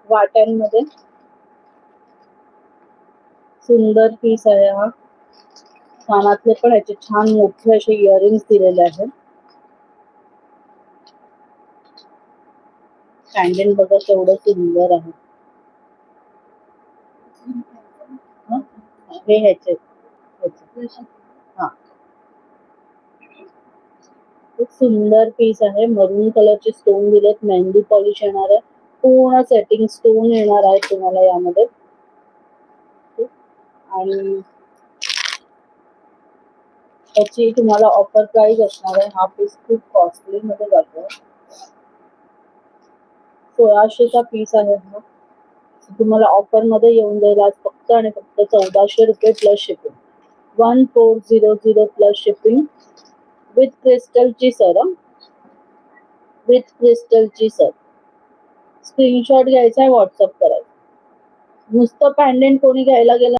वाट्यांमध्ये सुंदर पीस आहे हा. कानातले पण याचे छान मोठे असे इयरिंग्स दिलेले आहेत. पॅन्डंट बघा केवढं सुंदर आहे. हे ह्याचे हा खूप सुंदर पीस आहे. मरून कलरचे स्टोन दिलेत. मेहंदी पॉलिश येणार आहे. पूर्ण सेटिंग स्टोन येणार आहे तुम्हाला यामध्ये. आणि त्याची तुम्हाला ऑफर प्राइस असणार आहे. हा पीस खूप कॉस्टली मध्ये जातो. 1600चा पीस आहे हा. तुम्हाला ऑफर मध्ये येऊन जाईल आज फक्त आणि फक्त 1400 रुपये plus shipping. 1400 plus shipping with क्रिस्टलची सर. विथ क्रिस्टलची सर. स्क्रीनशॉट घ्यायचा आहे, व्हॉट्सअप करायचा. नुसतं पॅन्डेंट कोणी घ्यायला गेलं